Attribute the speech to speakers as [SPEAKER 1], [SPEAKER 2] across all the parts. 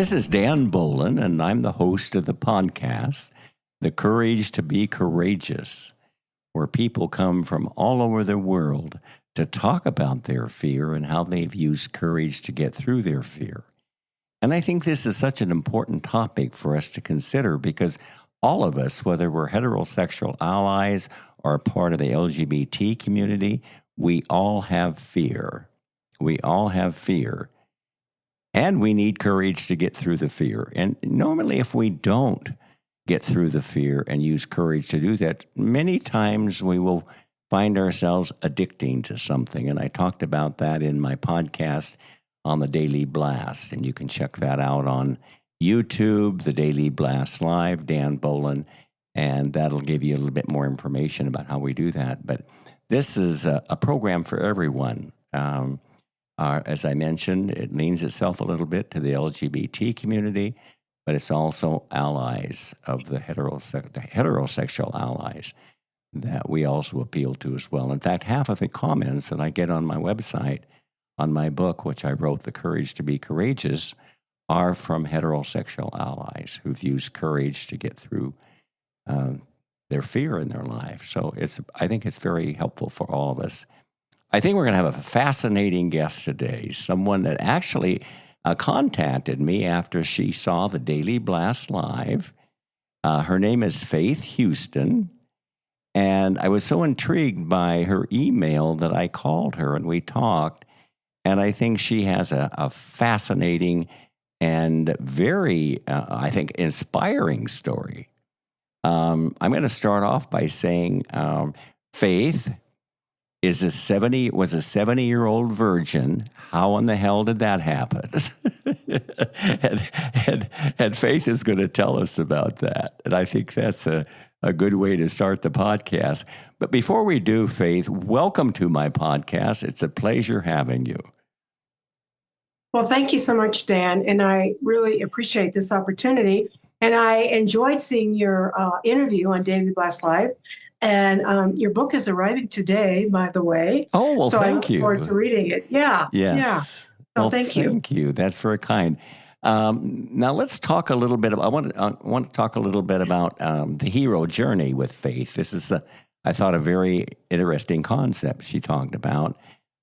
[SPEAKER 1] This is Dan Bolen, and I'm the host of the podcast, The Courage to Be Courageous, where people come from all over the world to talk about their fear and how they've used courage to get through their fear. And I think this is such an important topic for us to consider because all of us, whether we're heterosexual allies or part of the LGBT community, we all have fear. We all have fear. And we need courage to get through the fear. And normally, if we don't get through the fear and use courage to do that, many times we will find ourselves addicting to something. And I talked about that in my podcast on the Daily Blast. And you can check that out on YouTube, the Daily Blast Live, Dan Bolen, and that'll give you a little bit more information about how we do that. But this is a program for everyone. As I mentioned, it leans itself a little bit to the LGBT community, but it's also allies of the heterosexual allies that we also appeal to as well. In fact, half of the comments that I get on my website, on my book, which I wrote, The Courage to Be Courageous, are from heterosexual allies who've used courage to get through their fear in their life. So I think it's very helpful for all of us. I think we're going to have a fascinating guest today, someone that actually contacted me after she saw the Daily Blast Live. Her name is Faythe Huston, and I was so intrigued by her email that I called her and we talked, and I think she has a fascinating and very, I think, inspiring story. I'm going to start off by saying Faythe was a 70-year-old virgin. How in the hell did that happen? and Faythe is going to tell us about that. And I think that's a good way to start the podcast. But before we do, Faythe, welcome to my podcast. It's a pleasure having you.
[SPEAKER 2] Well, thank you so much, Dan. And I really appreciate this opportunity. And I enjoyed seeing your interview on Daily Blast Live. And your book is arriving today, by the way.
[SPEAKER 1] Oh, well, thank you.
[SPEAKER 2] So I look forward to reading it. Yeah.
[SPEAKER 1] Yes.
[SPEAKER 2] Yeah. So
[SPEAKER 1] well,
[SPEAKER 2] thank you.
[SPEAKER 1] Thank you. That's very kind. Now let's talk a little bit. I want to talk a little bit about the Hero Journey with Faythe. This is, I thought, a very interesting concept she talked about.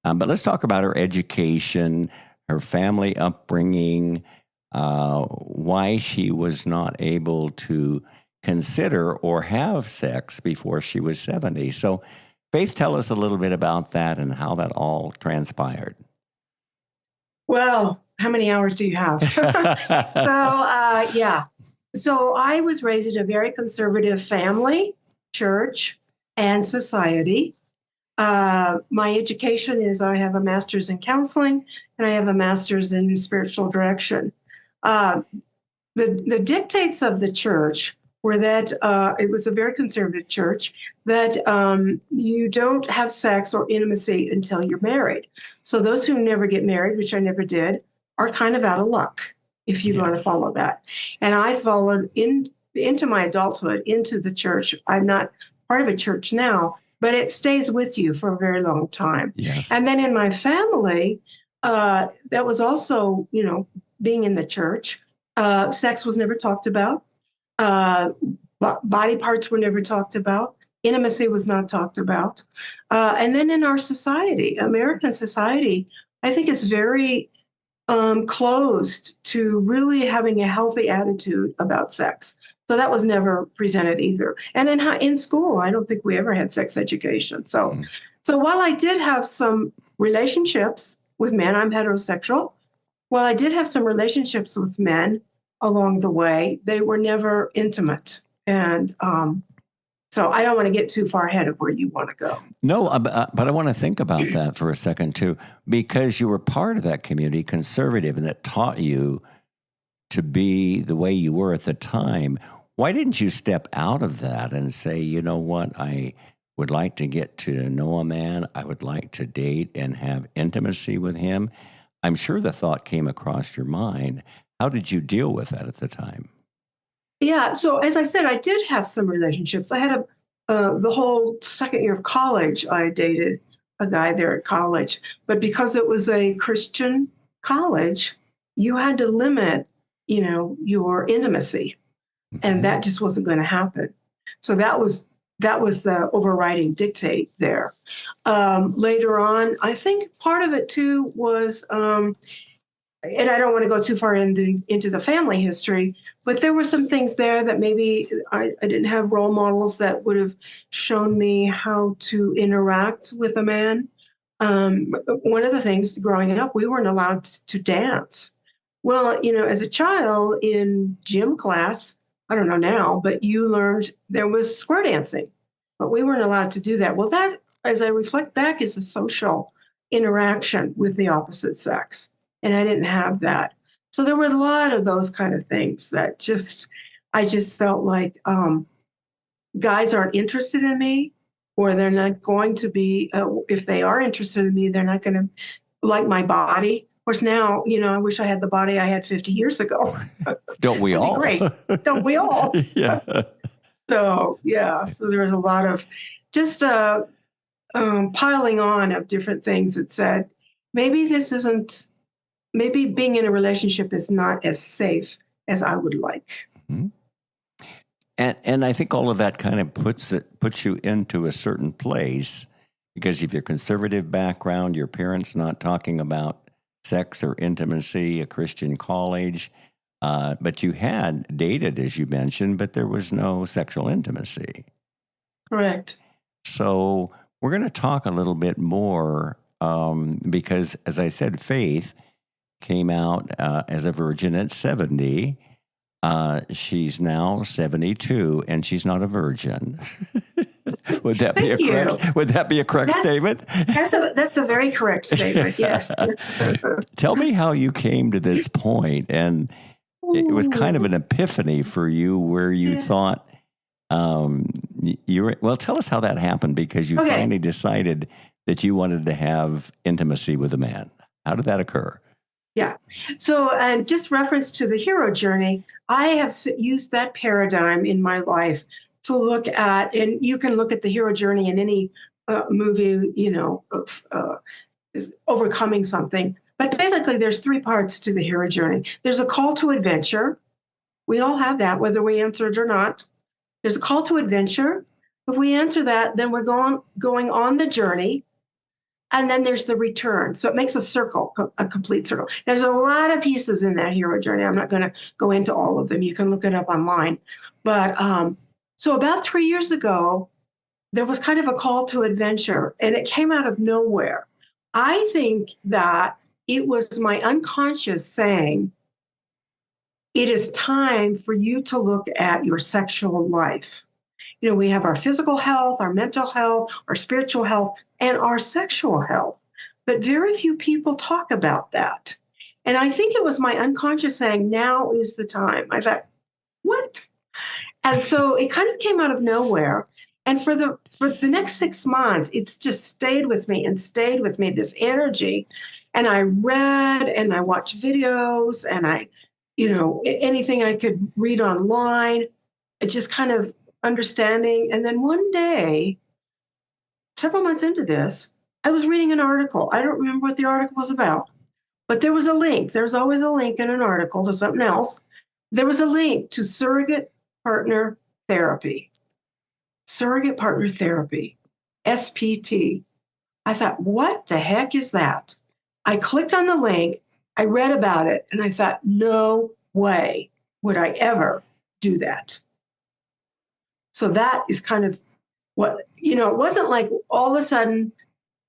[SPEAKER 1] But let's talk about her education, her family upbringing, why she was not able to consider or have sex before she was 70. So, Faythe, tell us a little bit about that and how that all transpired.
[SPEAKER 2] Well, how many hours do you have? So I was raised in a very conservative family, church, and society. My education is I have a master's in counseling and I have a master's in spiritual direction. The dictates of the church were that it was a very conservative church, that you don't have sex or intimacy until you're married. So those who never get married, which I never did, are kind of out of luck if you want to follow that. And I followed into my adulthood, into the church. I'm not part of a church now, but it stays with you for a very long time.
[SPEAKER 1] Yes.
[SPEAKER 2] And then in my family, that was also, being in the church, sex was never talked about. Body parts were never talked about. Intimacy was not talked about. And then in our society, American society, I think is very closed to really having a healthy attitude about sex. So that was never presented either. And in school, I don't think we ever had sex education. So while I did have some relationships with men, I'm heterosexual. While I did have some relationships with men along the way, they were never intimate. And so I don't want to get too far ahead of where you want to go.
[SPEAKER 1] No, but I want to think about that for a second, too, because you were part of that community, conservative, and it taught you to be the way you were at the time. Why didn't you step out of that and say, you know what, I would like to get to know a man, I would like to date and have intimacy with him? I'm sure the thought came across your mind. How did you deal with that at the time?
[SPEAKER 2] Yeah, so as I said, I did have some relationships. I had the whole second year of college, I dated a guy there at college. But because it was a Christian college, you had to limit your intimacy. And that just wasn't going to happen. So that was the overriding dictate there. Later on, I think part of it too was, and I don't want to go too far into the family history, but there were some things there that maybe I didn't have role models that would have shown me how to interact with a man. One of the things growing up, we weren't allowed to dance. Well, as a child in gym class, I don't know now, but you learned there was square dancing, but we weren't allowed to do that. Well, that, as I reflect back, is a social interaction with the opposite sex. And I didn't have that. So there were a lot of those kind of things that I just felt like guys aren't interested in me, or they're not going to be, if they are interested in me, they're not going to like my body. Of course, now, I wish I had the body I had 50 years ago.
[SPEAKER 1] Don't we all?
[SPEAKER 2] Great. Don't we all?
[SPEAKER 1] Yeah.
[SPEAKER 2] So there was a lot of just piling on of different things that said, maybe being in a relationship is not as safe as I would like.
[SPEAKER 1] Mm-hmm. And I think all of that kind of puts you into a certain place, because of your conservative background, your parents not talking about sex or intimacy, a Christian college, but you had dated, as you mentioned, but there was no sexual intimacy.
[SPEAKER 2] Correct.
[SPEAKER 1] So we're going to talk a little bit more because, as I said, Faythe came out as a virgin at 70. She's now 72, and she's not a virgin. Would that be a correct statement?
[SPEAKER 2] That's a very correct statement. Yes.
[SPEAKER 1] Tell me how you came to this point, and it was kind of an epiphany for you, where you thought well. Tell us how that happened, because you finally decided that you wanted to have intimacy with a man. How did that occur?
[SPEAKER 2] Yeah. So, just reference to the Hero Journey, I have used that paradigm in my life to look at, and you can look at the Hero Journey in any movie, of is overcoming something. But basically, there's 3 parts to the Hero Journey. There's a call to adventure. We all have that, whether we answer it or not. There's a call to adventure. If we answer that, then we're going on the journey. And then there's the return. So it makes a circle, a complete circle. There's a lot of pieces in that Hero Journey. I'm not going to go into all of them. You can look it up online. But so about 3 years ago, there was kind of a call to adventure, and it came out of nowhere. I think that it was my unconscious saying, it is time for you to look at your sexual life. We have our physical health, our mental health, our spiritual health, and our sexual health. But very few people talk about that. And I think it was my unconscious saying, now is the time. I thought, what? And so it kind of came out of nowhere. And for the next 6 months, it's just stayed with me, this energy. And I read and I watched videos, and I, anything I could read online, it just kind of understanding. And then one day, several months into this, I was reading an article. I don't remember what the article was about, but there was a link. There's always a link in an article to something else. There was a link to Surrogate Partner Therapy. Surrogate Partner Therapy, SPT. I thought, what the heck is that? I clicked on the link, I read about it, and I thought, no way would I ever do that. So that is kind of what, it wasn't like all of a sudden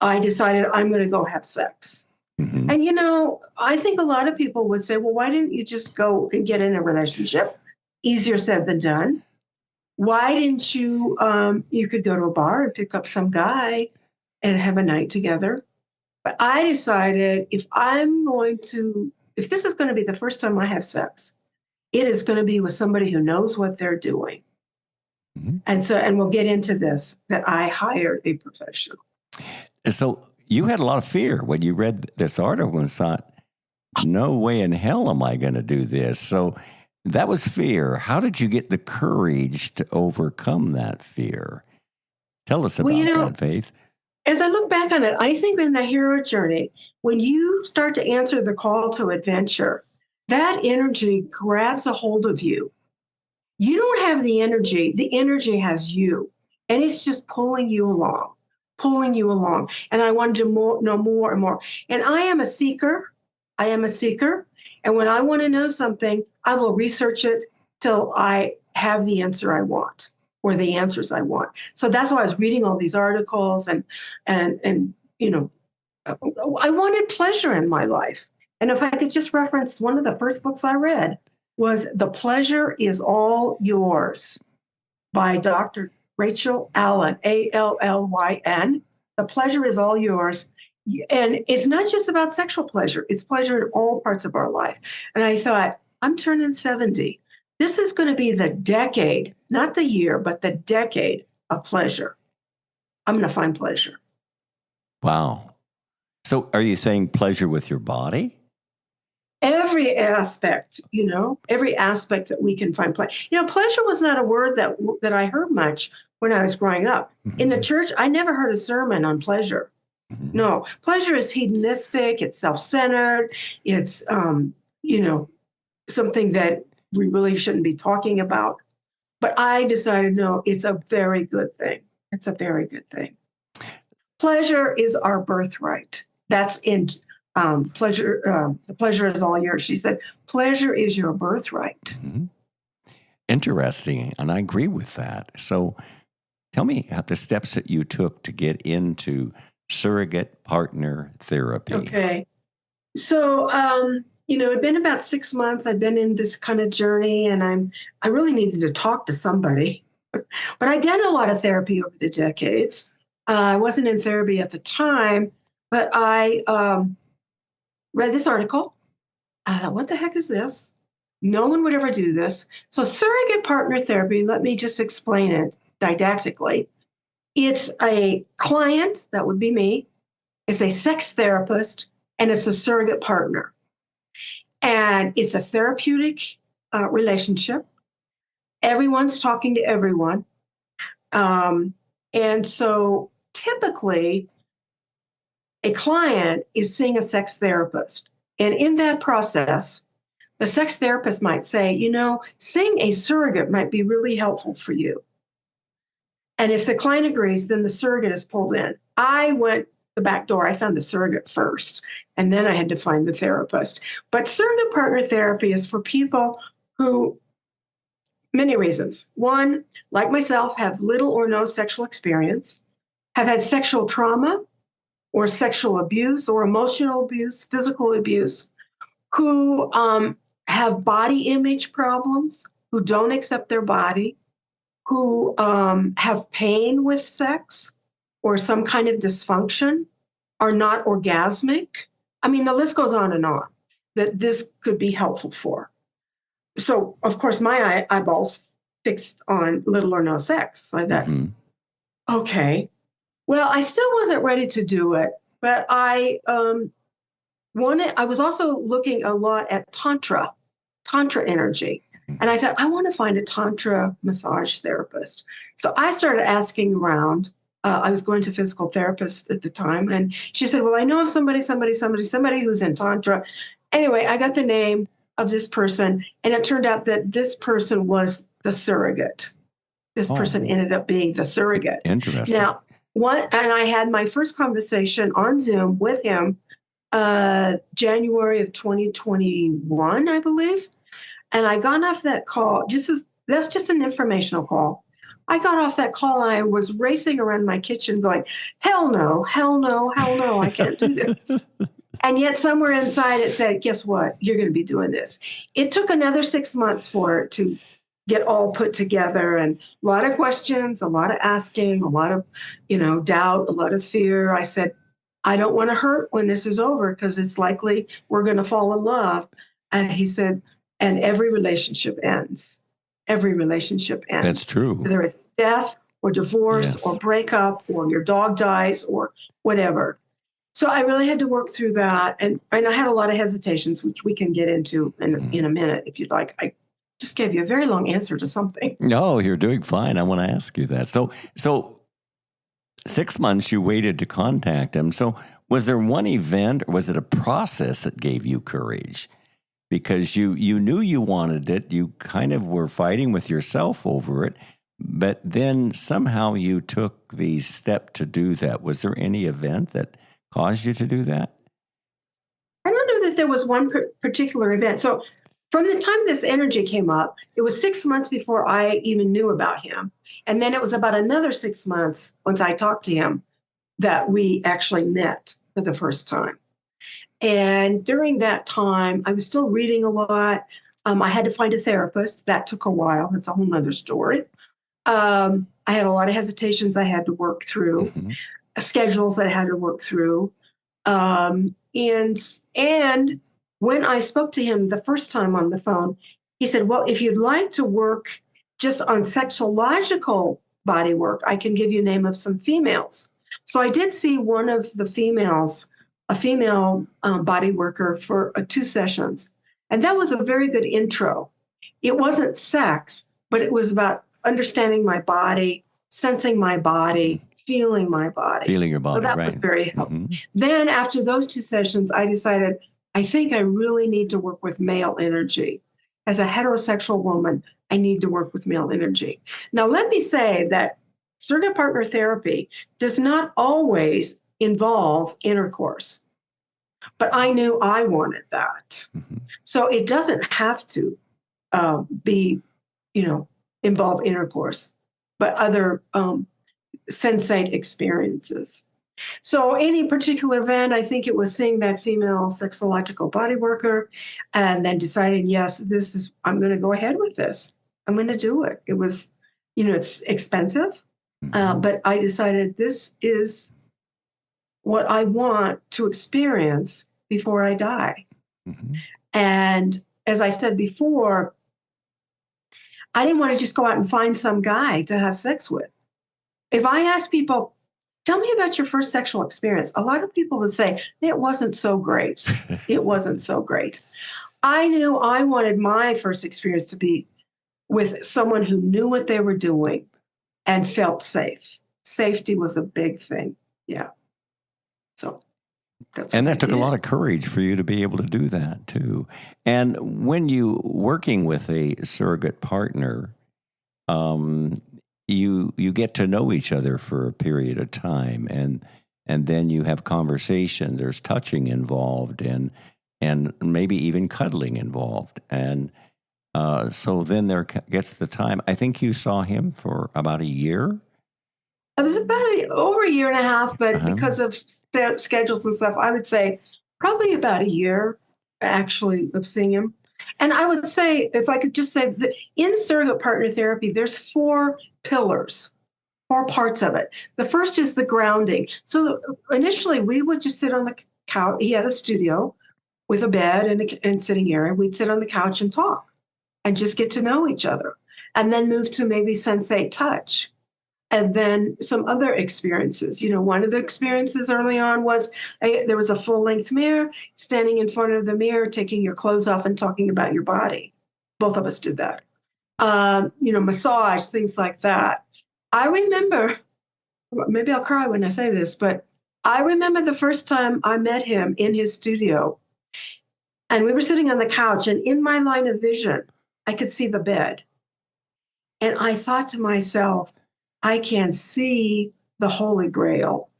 [SPEAKER 2] I decided I'm going to go have sex. Mm-hmm. And, I think a lot of people would say, well, why didn't you just go and get in a relationship? Easier said than done. Why didn't you, you could go to a bar and pick up some guy and have a night together. But I decided if this is going to be the first time I have sex, it is going to be with somebody who knows what they're doing. Mm-hmm. And we'll get into this, that I hired a professional.
[SPEAKER 1] So you had a lot of fear when you read this article and thought, no way in hell am I going to do this. So that was fear. How did you get the courage to overcome that fear? Tell us about that, Faythe.
[SPEAKER 2] As I look back on it, I think in the Hero Journey, when you start to answer the call to adventure, that energy grabs a hold of you. You don't have the energy has you, and it's just pulling you along, pulling you along. And I wanted to know more and more. And I am a seeker. I am a seeker. And when I want to know something, I will research it till I have the answer I want or the answers I want. So that's why I was reading all these articles and you know, I wanted pleasure in my life. And if I could just reference one of the first books I read was The Pleasure is All Yours by Dr. Rachel Allen, Allyn. The pleasure is all yours. And it's not just about sexual pleasure, it's pleasure in all parts of our life. And I thought, I'm turning 70. This is going to be the decade, not the year, but the decade of pleasure. I'm going to find pleasure.
[SPEAKER 1] Wow. So are you saying pleasure with your body?
[SPEAKER 2] Every aspect, every aspect that we can find pleasure. Pleasure was not a word that I heard much when I was growing up. Mm-hmm. In the church, I never heard a sermon on pleasure. Mm-hmm. No, pleasure is hedonistic, it's self-centered, it's, something that we really shouldn't be talking about. But I decided, no, it's a very good thing. It's a very good thing. Pleasure is our birthright. That's in pleasure. The pleasure is all yours. She said, pleasure is your birthright.
[SPEAKER 1] Mm-hmm. Interesting. And I agree with that. So tell me about the steps that you took to get into surrogate partner therapy.
[SPEAKER 2] Okay. So, it'd been about 6 months. I'd been in this kind of journey, and I really needed to talk to somebody. But I'd done a lot of therapy over the decades. I wasn't in therapy at the time, but I read this article. I thought, what the heck is this? No one would ever do this. So surrogate partner therapy, let me just explain it didactically. It's a client, that would be me. It's a sex therapist, and it's a surrogate partner. And it's a therapeutic relationship. Everyone's talking to everyone. And so typically, a client is seeing a sex therapist. And in that process, the sex therapist might say, seeing a surrogate might be really helpful for you. And if the client agrees, then the surrogate is pulled in. I went the back door. I found the surrogate first, and then I had to find the therapist. But surrogate partner therapy is for people who, many reasons. One, like myself, have little or no sexual experience, have had sexual trauma or sexual abuse or emotional abuse, physical abuse, who have body image problems, who don't accept their body, who have pain with sex or some kind of dysfunction, are not orgasmic. I mean, the list goes on and on that this could be helpful for. So, of course, my eyeballs fixed on little or no sex. So I thought, okay, well, I still wasn't ready to do it, but I was also looking a lot at Tantra energy. And I thought, I want to find a Tantra massage therapist. So I started asking around. I was going to physical therapists at the time. And she said, well, I know of somebody who's in Tantra. Anyway, I got the name of this person. And it turned out that this person was the surrogate. This person ended up being the surrogate.
[SPEAKER 1] Interesting.
[SPEAKER 2] Now, and I had my first conversation on Zoom with him January of 2021, I believe. And I got off that call, that's just an informational call. I got off that call and I was racing around my kitchen going, hell no, I can't do this. And yet somewhere inside it said, guess what? You're going to be doing this. It took another 6 months for it to get all put together, and a lot of questions, a lot of asking, a lot of, doubt, a lot of fear. I said, I don't want to hurt when this is over because it's likely we're going to fall in love. And he said, and every relationship ends. Every relationship ends.
[SPEAKER 1] That's true.
[SPEAKER 2] Whether it's death or divorce or breakup or your dog dies or whatever. So I really had to work through that. And I had a lot of hesitations, which we can get into in a minute if you'd like. I just gave you a very long answer to something.
[SPEAKER 1] No, you're doing fine. I want to ask you that. So 6 months you waited to contact him. So was there one event or was it a process that gave you courage? because you knew you wanted it. You kind of were fighting with yourself over it, but then somehow you took the step to do that. Was there any event that caused you to do that?
[SPEAKER 2] I don't know that there was one particular event. So from the time this energy came up, it was 6 months before I even knew about him. And then it was about another 6 months once I talked to him that we actually met for the first time. And during that time, I was still reading a lot. I had to find a therapist. That took a while. That's a whole nother story. I had a lot of hesitations I had to work through, schedules that I had to work through. And when I spoke to him the first time on the phone, he said, well, if you'd like to work just on sexological body work, I can give you a name of some females. So I did see one of the females, a female body worker for 2 sessions. And that was a very good intro. It wasn't sex, but it was about understanding my body, sensing my body, feeling my body.
[SPEAKER 1] Feeling your body,
[SPEAKER 2] so that
[SPEAKER 1] right.
[SPEAKER 2] was very helpful. Then after those 2 sessions, I decided, I think I really need to work with male energy. As a heterosexual woman, I need to work with male energy. Now, let me say that surrogate partner therapy does not always involve intercourse, but I knew I wanted that. So it doesn't have to involve intercourse, but other sensate experiences. So any particular event, I think it was seeing that female sexological body worker and then deciding, yes, I'm going to go ahead with this. I'm going to do it. It was, it's expensive, but I decided this is what I want to experience before I die. And as I said before, I didn't want to just go out and find some guy to have sex with. If I ask people, tell me about your first sexual experience, a lot of people would say, it wasn't so great. It wasn't so great. I knew I wanted my first experience to be with someone who knew what they were doing and felt safe. Safety was a big thing. Yeah. So.
[SPEAKER 1] And that took a lot of courage for you to be able to do that too. And when you working with a surrogate partner, you get to know each other for a period of time, and then you have conversation. There's touching involved, and maybe even cuddling involved, and so then there gets the time. I think you saw him for about a year.
[SPEAKER 2] It was about over a year and a half, but because of schedules and stuff, I would say probably about a year, actually, of seeing him. And I would say, if I could just say, that in surrogate partner therapy, there's 4 pillars, 4 parts of it. The first is the grounding. So initially, we would just sit on the couch. He had a studio with a bed and sitting area. We'd sit on the couch and talk and just get to know each other, and then move to maybe sensate touch. And then some other experiences. One of the experiences early on was there was a full-length mirror, standing in front of the mirror, taking your clothes off and talking about your body. Both of us did that. Massage, things like that. I remember, maybe I'll cry when I say this, but I remember the first time I met him in his studio, and we were sitting on the couch, and in my line of vision, I could see the bed. And I thought to myself, I can see the Holy Grail.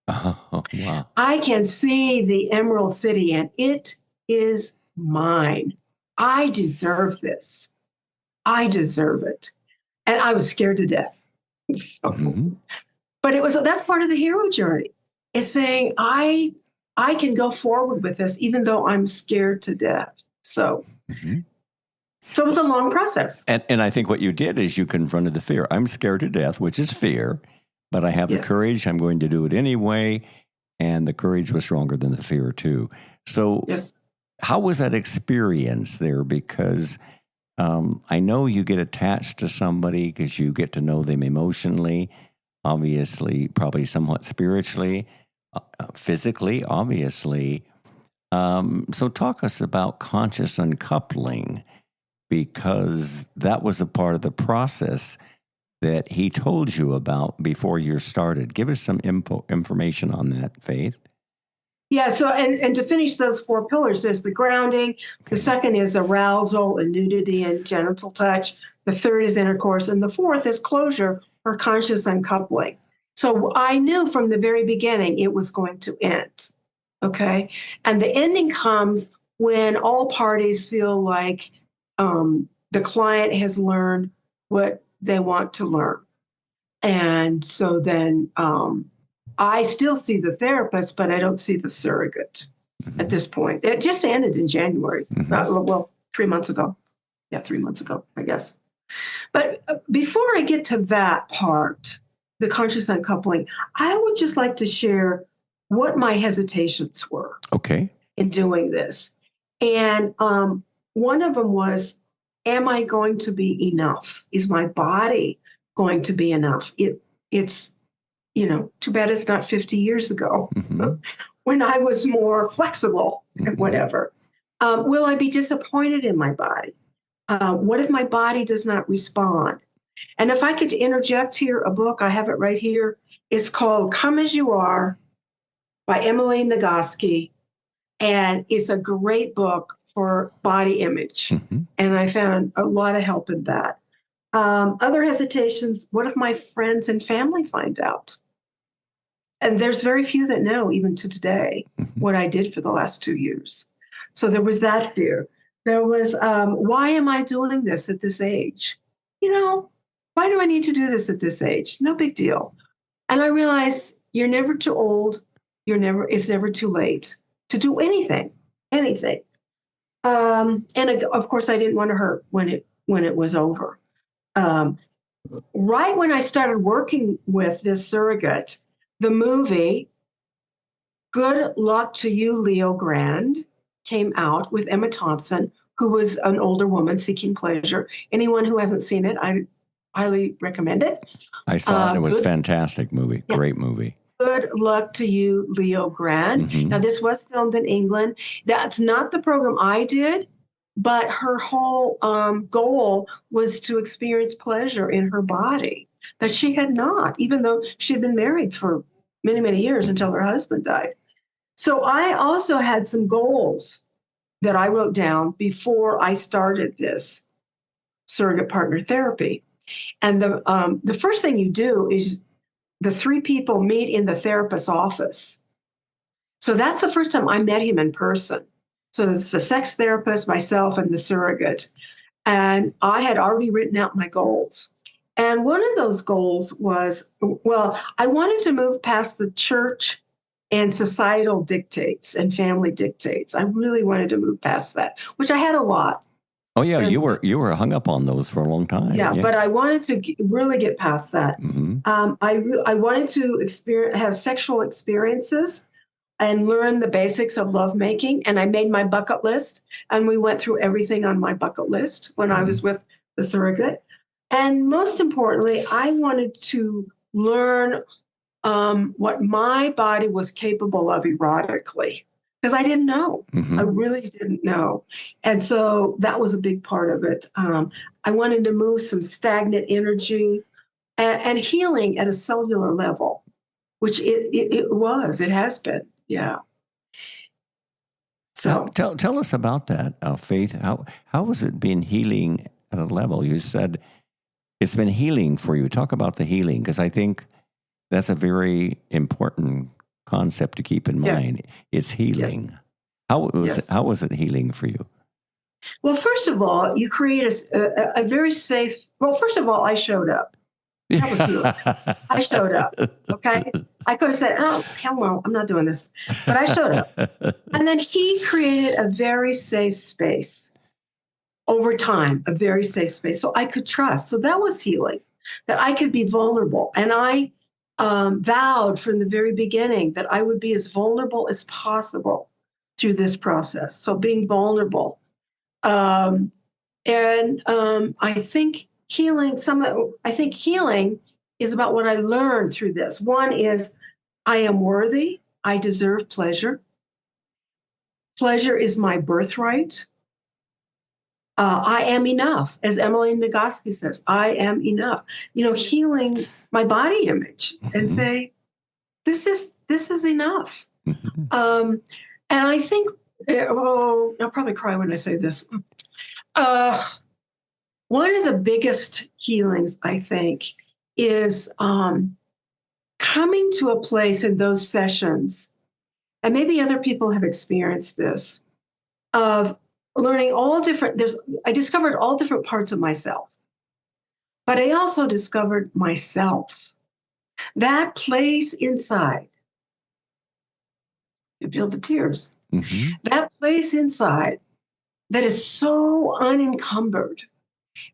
[SPEAKER 1] Oh, wow.
[SPEAKER 2] I can see the Emerald City, and it is mine. I deserve this. I deserve it. And I was scared to death. But that's part of the hero journey, is saying, I can go forward with this, even though I'm scared to death. So it was a long process.
[SPEAKER 1] And I think what you did is you confronted the fear. I'm scared to death, which is fear, but I have the courage. I'm going to do it anyway. And the courage was stronger than the fear too. So how was that experience there? Because I know you get attached to somebody because you get to know them emotionally, obviously, probably somewhat spiritually, physically, obviously. So talk us about conscious uncoupling, because that was a part of the process that he told you about before you started. Give us some information on that, Faythe.
[SPEAKER 2] Yeah. So, and to finish those 4 pillars, there's the grounding. The second is arousal and nudity and genital touch. The third is intercourse. And the fourth is closure or conscious uncoupling. So I knew from the very beginning it was going to end. Okay. And the ending comes when all parties feel like the client has learned what they want to learn. And so then I still see the therapist, but I don't see the surrogate at this point. It just ended in January. Well, 3 months ago. Yeah, 3 months ago, I guess. But before I get to that part, the conscious uncoupling, I would just like to share what my hesitations were in doing this. And one of them was, am I going to be enough? Is my body going to be enough? It's, too bad it's not 50 years ago when I was more flexible and whatever. Will I be disappointed in my body? What if my body does not respond? And if I could interject here, a book, I have it right here. It's called Come As You Are by Emily Nagoski. And it's a great book for body image. And I found a lot of help in that. Other hesitations, what if my friends and family find out? And there's very few that know, even to today, what I did for the last 2 years. So there was that fear. There was, why am I doing this at this age? Why do I need to do this at this age? No big deal. And I realized you're never too old. It's never too late to do anything. And of course, I didn't want to hurt when it was over. Right when I started working with this surrogate, the movie Good Luck to You, Leo Grand came out with Emma Thompson, who was an older woman seeking pleasure. Anyone who hasn't seen it, I highly recommend it.
[SPEAKER 1] I saw it. It was a fantastic movie. Yes. Great movie.
[SPEAKER 2] Good Luck to You, Leo Grand. Now, this was filmed in England. That's not the program I did, but her whole goal was to experience pleasure in her body that she had not, even though she had been married for many, many years until her husband died. So I also had some goals that I wrote down before I started this surrogate partner therapy. And the first thing you do is the 3 people meet in the therapist's office. So that's the first time I met him in person. So it's the sex therapist, myself, and the surrogate. And I had already written out my goals. And one of those goals was, I wanted to move past the church and societal dictates and family dictates. I really wanted to move past that, which I had a lot.
[SPEAKER 1] Oh yeah, you were hung up on those for a long time.
[SPEAKER 2] Yeah, but I wanted to really get past that. I wanted to have sexual experiences and learn the basics of lovemaking. And I made my bucket list, and we went through everything on my bucket list when I was with the surrogate. And most importantly, I wanted to learn what my body was capable of erotically, because I didn't know. I really didn't know. And so that was a big part of it. I wanted to move some stagnant energy and healing at a cellular level, which it has been. Yeah. So
[SPEAKER 1] tell us about that, Faythe. How has it been healing at a level? You said it's been healing for you. Talk about the healing, because I think that's a very important concept to keep in mind. It's healing. Yes. How was it healing for you?
[SPEAKER 2] Well, first of all, you create a very safe. Well, first of all, I showed up. That was healing. I showed up. Okay, I could have said, "Oh, hell no, I'm not doing this," but I showed up, and then he created a very safe space over time. A very safe space, so I could trust. So that was healing. That I could be vulnerable, and I vowed from the very beginning that I would be as vulnerable as possible through this process. So being vulnerable. I think healing is about what I learned through this. One is I am worthy. I deserve pleasure. Pleasure is my birthright. I am enough. As Emily Nagoski says, I am enough. Healing my body image and say, this is enough. And I think, I'll probably cry when I say this. One of the biggest healings, I think, is coming to a place in those sessions, and maybe other people have experienced this, of learning I discovered all different parts of myself, but I also discovered myself. That place inside, you feel the tears, that place inside that is so unencumbered,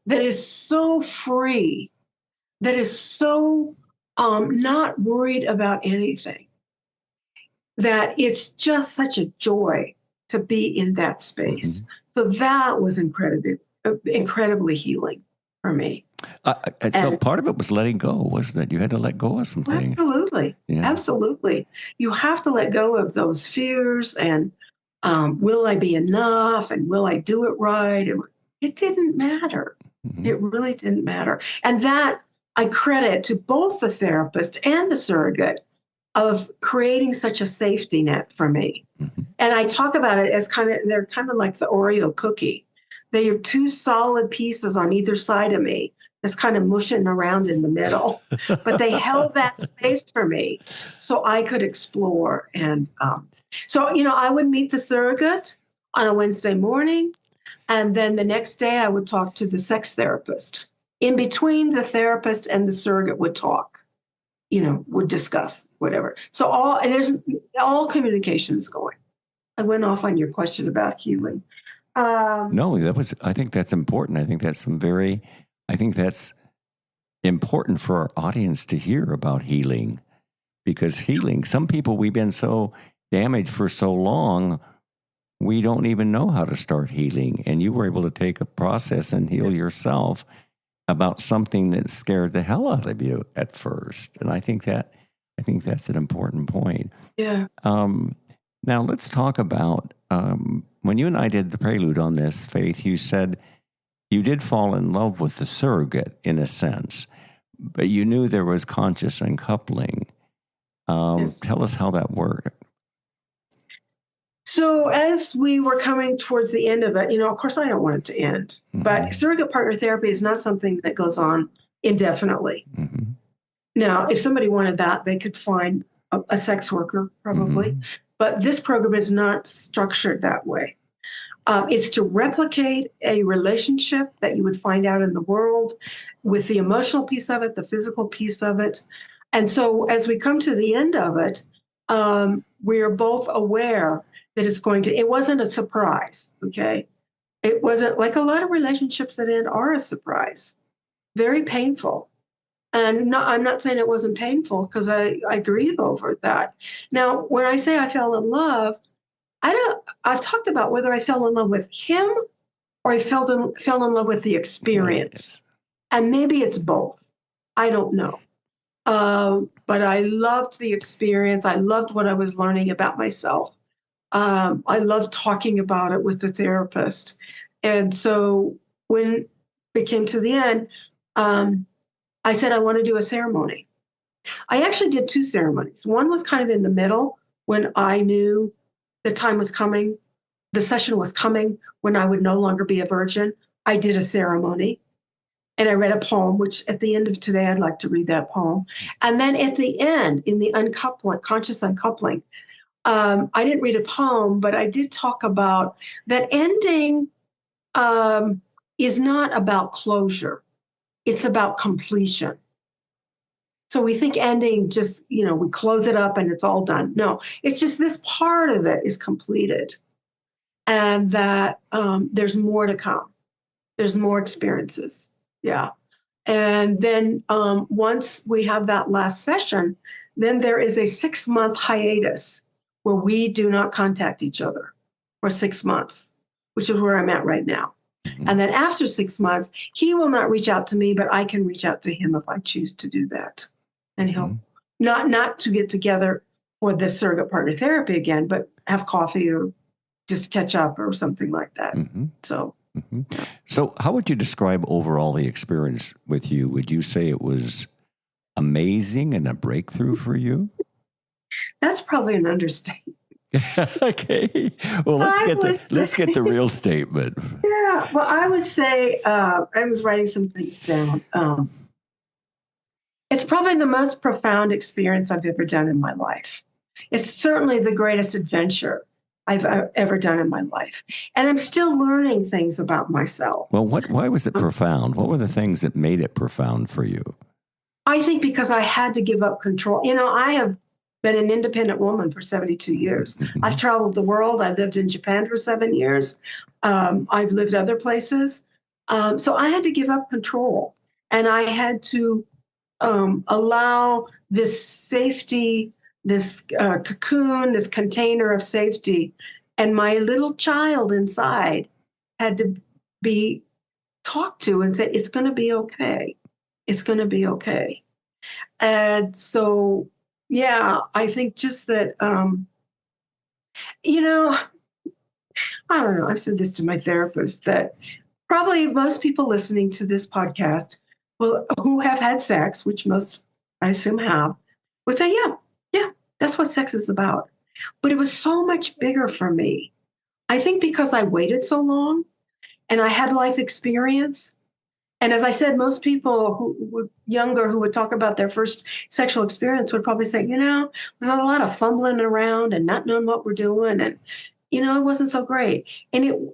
[SPEAKER 2] that is so free, that is so not worried about anything, that it's just such a joy to be in that space. So that was incredibly healing for me.
[SPEAKER 1] So part of it was letting go, wasn't it? You had to let go of some things.
[SPEAKER 2] Absolutely. Yeah. Absolutely. You have to let go of those fears and will I be enough and will I do it right? And it didn't matter. It really didn't matter. And that I credit to both the therapist and the surrogate of creating such a safety net for me. And I talk about it as they're kind of like the Oreo cookie. They are two solid pieces on either side of me that's kind of mushing around in the middle. But they held that space for me so I could explore. And so, I would meet the surrogate on a Wednesday morning. And then the next day I would talk to the sex therapist. In between, the therapist and the surrogate would talk, would discuss whatever. So there's all communications going. I went off on your question about healing.
[SPEAKER 1] No, I think that's important. I think that's important for our audience to hear about healing, because healing, some people, we've been so damaged for so long, we don't even know how to start healing. And you were able to take a process and heal yourself about something that scared the hell out of you at first. And I think that's an important point.
[SPEAKER 2] Yeah.
[SPEAKER 1] Now let's talk about when you and I did the prelude on this, Faythe, you said you did fall in love with the surrogate in a sense, but you knew there was conscious uncoupling.
[SPEAKER 2] Yes.
[SPEAKER 1] Tell us how that worked.
[SPEAKER 2] So as we were coming towards the end of it, of course, I don't want it to end, but surrogate partner therapy is not something that goes on indefinitely. Now, if somebody wanted that, they could find a sex worker probably, but this program is not structured that way. It's to replicate a relationship that you would find out in the world with the emotional piece of it, the physical piece of it. And so as we come to the end of it, we're both aware that it wasn't a surprise, okay? It wasn't like a lot of relationships that end are a surprise, very painful. And I'm not saying it wasn't painful because I grieve over that. Now, when I say I fell in love, I've talked about whether I fell in love with him or I fell in love with the experience. And maybe it's both. I don't know. But I loved the experience. I loved what I was learning about myself. I loved talking about it with the therapist. And so when it came to the end, I said, I want to do a ceremony. I actually did two ceremonies. One was kind of in the middle when I knew the time was coming, the session was coming when I would no longer be a virgin. I did a ceremony and I read a poem, which at the end of today, I'd like to read that poem. And then at the end, in the uncoupling, conscious uncoupling, I didn't read a poem, but I did talk about that ending is not about closure. It's about completion. So we think ending just, we close it up and it's all done. No, it's just this part of it is completed and that there's more to come. There's more experiences. Yeah. And then once we have that last session, then there is a 6-month hiatus where we do not contact each other for 6 months, which is where I'm at right now. And then after 6 months, he will not reach out to me, but I can reach out to him if I choose to do that. And he'll not to get together for the surrogate partner therapy again, but have coffee or just catch up or something like that. So.
[SPEAKER 1] So how would you describe overall the experience with you? Would you say it was amazing and a breakthrough for you?
[SPEAKER 2] That's probably an understatement.
[SPEAKER 1] Okay. Well, let's get the real statement.
[SPEAKER 2] Yeah. Well, I would say I was writing some things down. It's probably the most profound experience I've ever done in my life. It's certainly the greatest adventure I've ever done in my life. And I'm still learning things about myself.
[SPEAKER 1] Well, why was it profound? What were the things that made it profound for you?
[SPEAKER 2] I think because I had to give up control. I have been an independent woman for 72 years.
[SPEAKER 1] Mm-hmm.
[SPEAKER 2] I've traveled the world. I lived in Japan for 7 years. I've lived other places. So I had to give up control. And I had to allow this safety, this cocoon, this container of safety. And my little child inside had to be talked to and said, it's going to be okay. It's going to be okay. And so, yeah, I think just that, I don't know, I've said this to my therapist that probably most people listening to this podcast who have had sex, which most I assume have, would say, yeah, that's what sex is about. But it was so much bigger for me. I think because I waited so long and I had life experience. And as I said, most people who were younger who would talk about their first sexual experience would probably say, there's a lot of fumbling around and not knowing what we're doing. And, it wasn't so great. And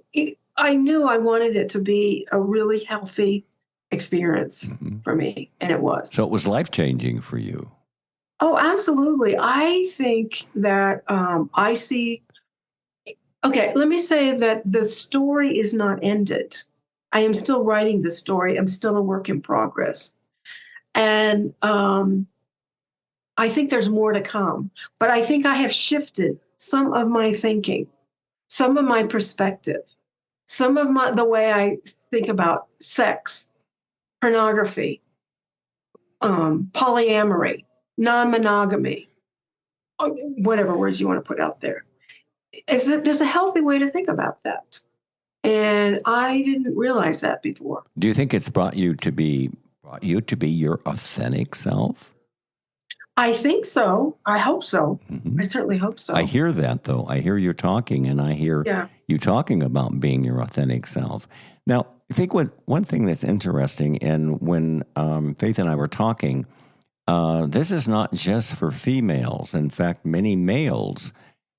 [SPEAKER 2] I knew I wanted it to be a really healthy experience for me. And it was.
[SPEAKER 1] So it was life-changing for you.
[SPEAKER 2] Oh, absolutely. I think that I see. Okay, let me say that the story is not ended. I am still writing the story. I'm still a work in progress. And I think there's more to come. But I think I have shifted some of my thinking, some of my perspective, some of the way I think about sex, pornography, polyamory, non-monogamy, whatever words you want to put out there. Is that there's a healthy way to think about that. And I didn't realize that before.
[SPEAKER 1] Do you think it's brought you to be your authentic self?
[SPEAKER 2] I think so. I hope so. Mm-hmm. I certainly hope so.
[SPEAKER 1] I hear that, though. I hear you talking, and I hear you talking about being your authentic self. Now, I think one thing that's interesting, and when Faythe and I were talking, this is not just for females. In fact, many males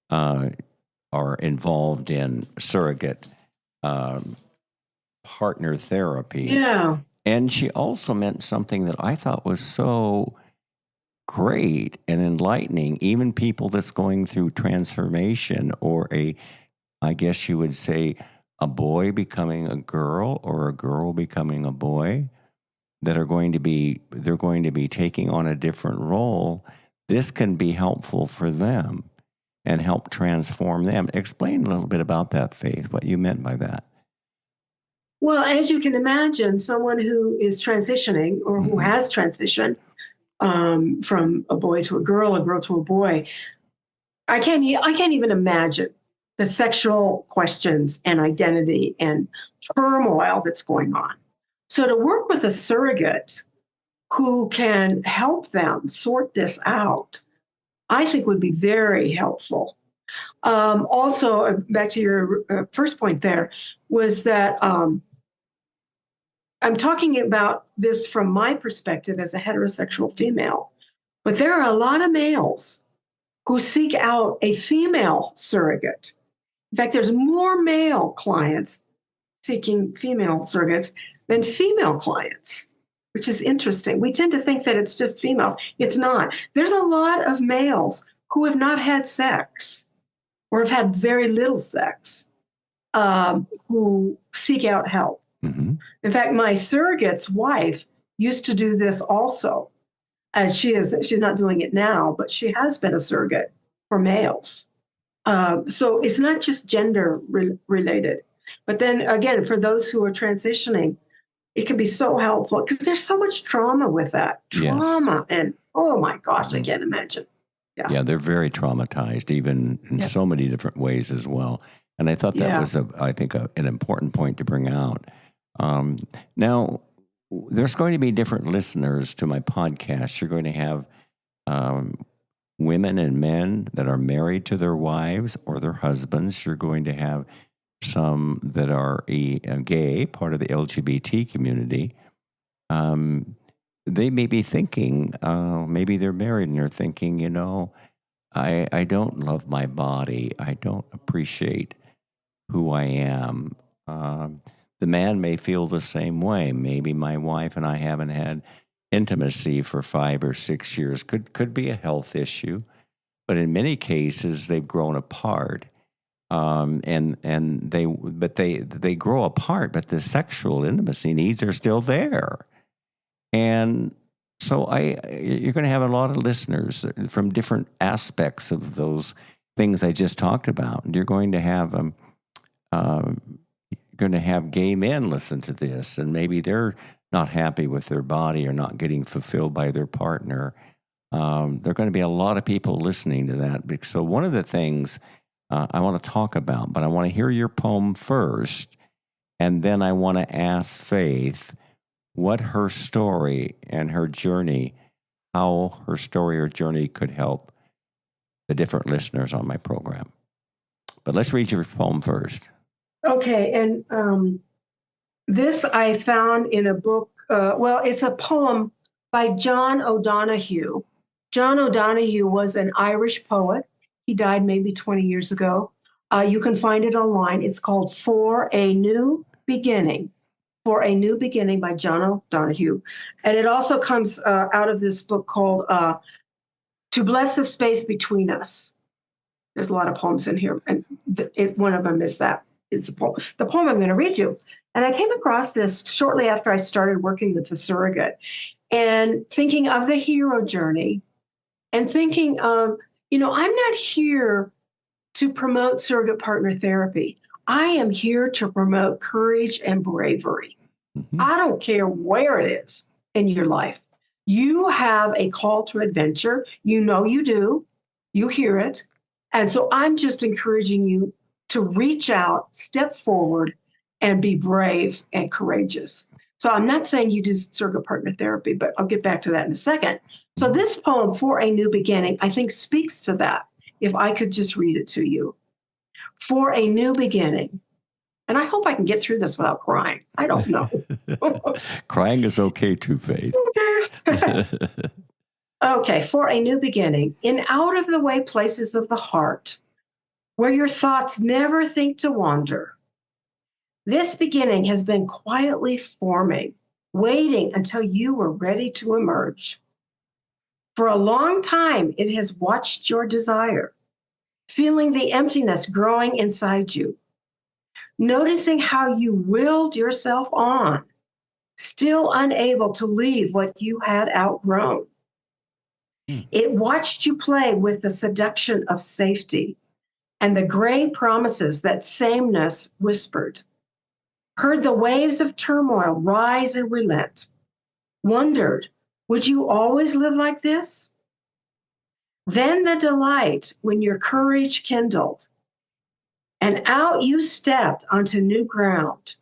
[SPEAKER 1] are involved in surrogate partner therapy.
[SPEAKER 2] Yeah.
[SPEAKER 1] And she also meant something that I thought was so great and enlightening, even people that's going through transformation or I guess you would say, a boy becoming a girl or a girl becoming a boy that they're going to be taking on a different role. This can be helpful for them and help transform them. Explain a little bit about that, Faythe, what you meant by that.
[SPEAKER 2] Well, as you can imagine, someone who is transitioning or who has transitioned from a boy to a girl to a boy, I can't even imagine the sexual questions and identity and turmoil that's going on. So to work with a surrogate who can help them sort this out, I think would be very helpful. Also, back to your first point there, was that I'm talking about this from my perspective as a heterosexual female, but there are a lot of males who seek out a female surrogate. In fact, there's more male clients seeking female surrogates than female clients, which is interesting. We tend to think that it's just females. It's not. There's a lot of males who have not had sex or have had very little sex who seek out help. Mm-hmm. In fact, my surrogate's wife used to do this also. As she's not doing it now, but she has been a surrogate for males. So it's not just gender related. But then again, for those who are transitioning, it can be so helpful because there's so much trauma with that. Trauma. Yes. And oh my gosh, I can't imagine.
[SPEAKER 1] Yeah, they're very traumatized, even in so many different ways as well. And I thought that was, an important point to bring out. Now, there's going to be different listeners to my podcast. You're going to have women and men that are married to their wives or their husbands. You're going to have some that are gay, part of the LGBT community. They may be thinking, maybe they're married and they're thinking, I don't love my body. I don't appreciate who I am. The man may feel the same way. Maybe my wife and I haven't had intimacy for 5 or 6 years. Could be a health issue, but in many cases they've grown apart. And they grow apart, but the sexual intimacy needs are still there. And so you're going to have a lot of listeners from different aspects of those things I just talked about. You're going to have gay men listen to this, and maybe they're not happy with their body or not getting fulfilled by their partner. There are going to be a lot of people listening to that. So one of the things I want to talk about, but I want to hear your poem first, and then I want to ask Faythe what her story and her journey, how her story or journey could help the different listeners on my program. But let's read your poem first.
[SPEAKER 2] Okay, and this I found in a book. It's a poem by John O'Donohue. John O'Donohue was an Irish poet. He died maybe 20 years ago. You can find it online. It's called For a New Beginning. For a New Beginning by John O'Donohue. And it also comes out of this book called To Bless the Space Between Us. There's a lot of poems in here, and one of them is that. It's the poem I'm going to read you. And I came across this shortly after I started working with the surrogate and thinking of the hero journey and thinking of, I'm not here to promote surrogate partner therapy. I am here to promote courage and bravery. Mm-hmm. I don't care where it is in your life. You have a call to adventure. You know you do. You hear it. And so I'm just encouraging you to reach out, step forward, and be brave and courageous. So I'm not saying you do surrogate partner therapy, but I'll get back to that in a second. So this poem, For a New Beginning, I think speaks to that, if I could just read it to you. For a new beginning. And I hope I can get through this without crying. I don't know.
[SPEAKER 1] Crying is okay too, Faythe.
[SPEAKER 2] Okay. Okay, for a new beginning. In out-of-the-way places of the heart, where your thoughts never think to wander, this beginning has been quietly forming, waiting until you were ready to emerge. For a long time, it has watched your desire, feeling the emptiness growing inside you, noticing how you willed yourself on, still unable to leave what you had outgrown. It watched you play with the seduction of safety and the gray promises that sameness whispered, heard the waves of turmoil rise and relent, wondered, would you always live like this? Then the delight when your courage kindled, and out you stepped onto new ground,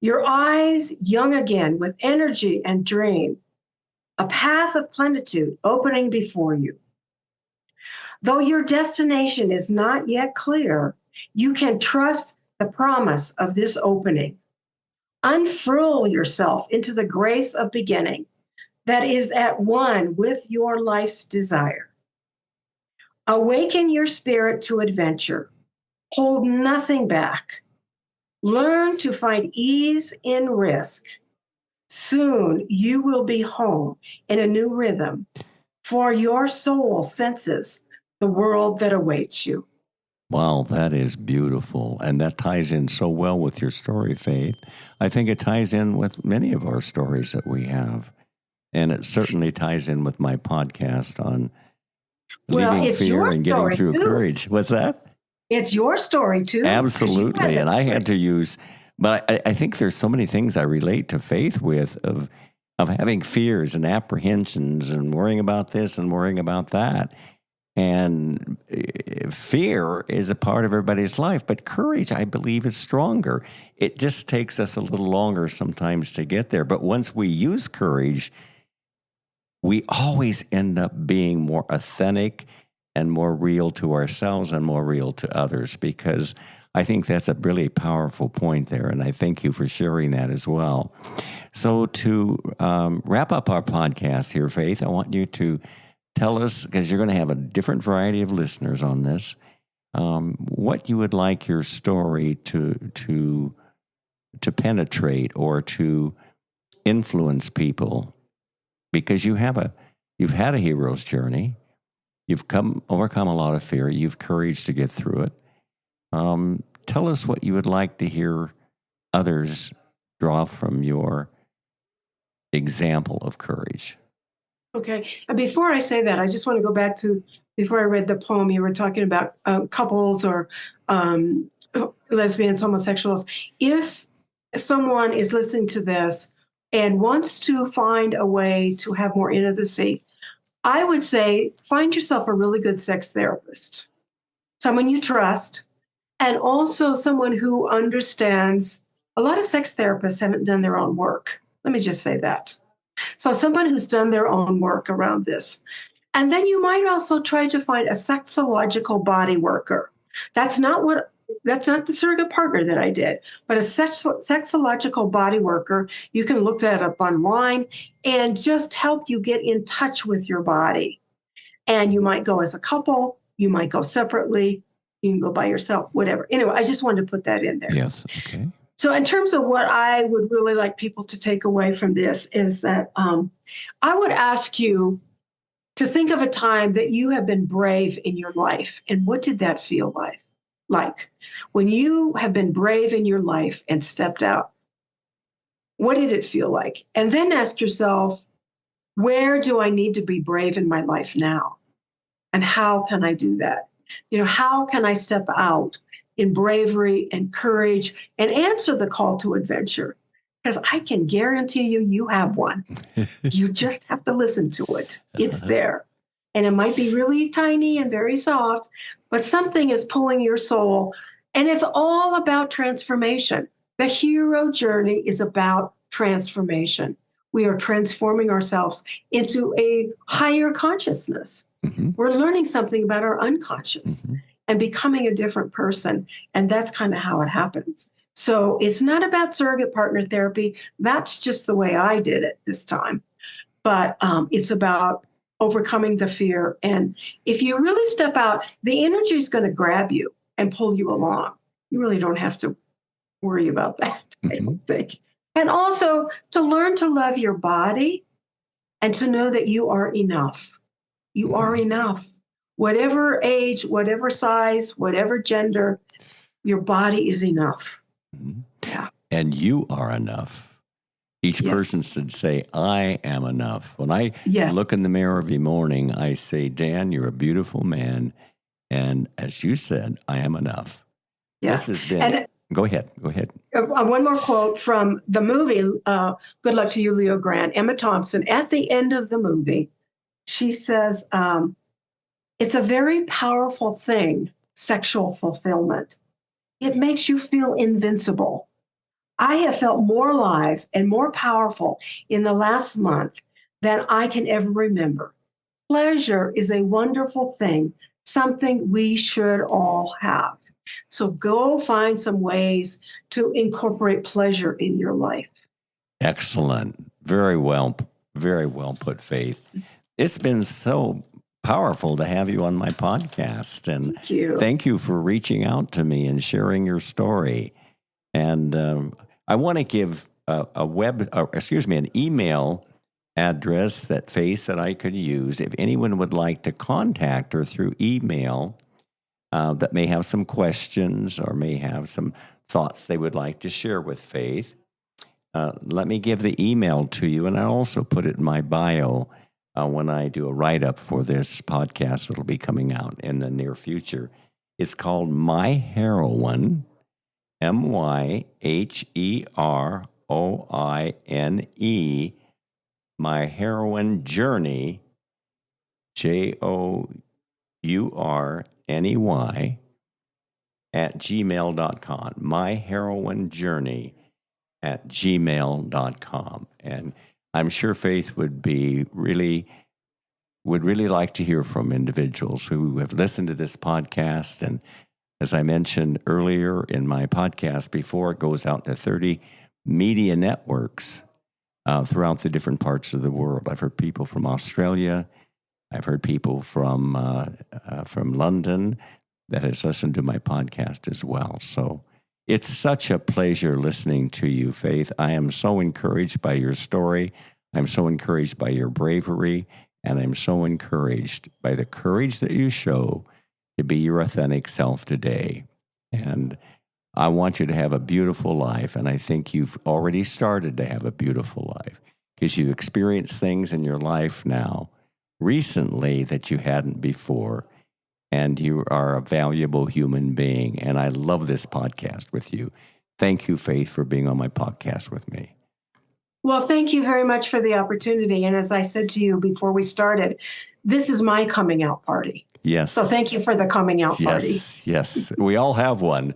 [SPEAKER 2] your eyes young again with energy and dream, a path of plenitude opening before you. Though your destination is not yet clear, you can trust the promise of this opening. Unfurl yourself into the grace of beginning that is at one with your life's desire. Awaken your spirit to adventure. Hold nothing back. Learn to find ease in risk. Soon you will be home in a new rhythm, for your soul senses the world that awaits you.
[SPEAKER 1] Wow, that is beautiful. And that ties in so well with your story, Faythe. I think it ties in with many of our stories that we have. And it certainly ties in with my podcast on leaving fear and getting through courage. What's that?
[SPEAKER 2] It's your story, too.
[SPEAKER 1] Absolutely. And I had to use, but I think there's so many things I relate to Faythe with of having fears and apprehensions and worrying about this and worrying about that. And fear is a part of everybody's life, but courage, I believe, is stronger. It just takes us a little longer sometimes to get there. But once we use courage, we always end up being more authentic and more real to ourselves and more real to others, because I think that's a really powerful point there, and I thank you for sharing that as well. So to wrap up our podcast here, Faythe, I want you to tell us, because you're going to have a different variety of listeners on this, what you would like your story to penetrate or to influence people, because you've had a hero's journey. You've overcome a lot of fear. You've courage to get through it. Tell us what you would like to hear others draw from your example of courage.
[SPEAKER 2] Okay. And before I say that, I just want to go back to before I read the poem. You were talking about couples or lesbians, homosexuals. If someone is listening to this and wants to find a way to have more intimacy, I would say find yourself a really good sex therapist, someone you trust, and also someone who understands. A lot of sex therapists haven't done their own work. Let me just say that. So someone who's done their own work around this. And then you might also try to find a sexological body worker. That's not the surrogate partner that I did, but a sexological body worker. You can look that up online and just help you get in touch with your body. And you might go as a couple, you might go separately, you can go by yourself, whatever. Anyway, I just wanted to put that in there.
[SPEAKER 1] Yes, okay.
[SPEAKER 2] So in terms of what I would really like people to take away from this is that I would ask you to think of a time that you have been brave in your life. And what did that feel like? When you have been brave in your life and stepped out, what did it feel like? And then ask yourself, where do I need to be brave in my life now? And how can I do that? How can I step out in bravery and courage and answer the call to adventure? Because I can guarantee you have one. You just have to listen to it. It's there. And it might be really tiny and very soft, but something is pulling your soul. And it's all about transformation. The hero journey is about transformation. We are transforming ourselves into a higher consciousness. Mm-hmm. We're learning something about our unconscious and becoming a different person. And that's kind of how it happens. So it's not about surrogate partner therapy. That's just the way I did it this time. But it's about overcoming the fear. And if you really step out, the energy is going to grab you and pull you along. You really don't have to worry about that, I don't think. And also to learn to love your body and to know that you are enough. You are enough. Whatever age, whatever size, whatever gender, your body is enough. Yeah.
[SPEAKER 1] And you are enough. Each person should say, I am enough. When I look in the mirror every morning, I say, Dan, you're a beautiful man. And as you said, I am enough. Yeah. This has been... Go ahead.
[SPEAKER 2] One more quote from the movie, Good Luck to You, Leo Grant. Emma Thompson, at the end of the movie, she says, it's a very powerful thing, sexual fulfillment. It makes you feel invincible. I have felt more alive and more powerful in the last month than I can ever remember. Pleasure is a wonderful thing, something we should all have. So go find some ways to incorporate pleasure in your life.
[SPEAKER 1] Excellent. Very well put, Faythe. It's been so powerful to have you on my podcast. And thank you for reaching out to me and sharing your story. And I want to give an email address that Faythe said I could use if anyone would like to contact her through email. That may have some questions or may have some thoughts they would like to share with Faythe. Let me give the email to you, and I'll also put it in my bio when I do a write-up for this podcast that'll be coming out in the near future. It's called My Heroine, MyHeroine, My Heroine Journey, JOURNEY @gmail.com. My Heroine Journey @gmail.com. And I'm sure Faythe would really like to hear from individuals who have listened to this podcast. And as I mentioned earlier in my podcast, before it goes out to 30 media networks throughout the different parts of the world. I've heard people from Australia. I've heard people from London that has listened to my podcast as well. So it's such a pleasure listening to you, Faythe. I am so encouraged by your story. I'm so encouraged by your bravery, and I'm so encouraged by the courage that you show to be your authentic self today. And I want you to have a beautiful life, and I think you've already started to have a beautiful life because you've experienced things in your life now recently that you hadn't before, and you are a valuable human being, and I love this podcast with you. Thank you, Faythe, for being on my podcast with me.
[SPEAKER 2] Well, thank you very much for the opportunity. And as I said to you before we started, this is my coming out party.
[SPEAKER 1] Yes.
[SPEAKER 2] So thank you for the coming out party.
[SPEAKER 1] Yes. We all have one.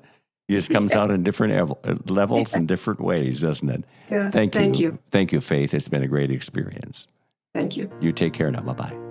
[SPEAKER 1] It just comes out in different levels and different ways, doesn't it?
[SPEAKER 2] Yeah.
[SPEAKER 1] Thank you. Thank you, Faythe. It's been a great experience.
[SPEAKER 2] Thank you.
[SPEAKER 1] You take care now. Bye-bye.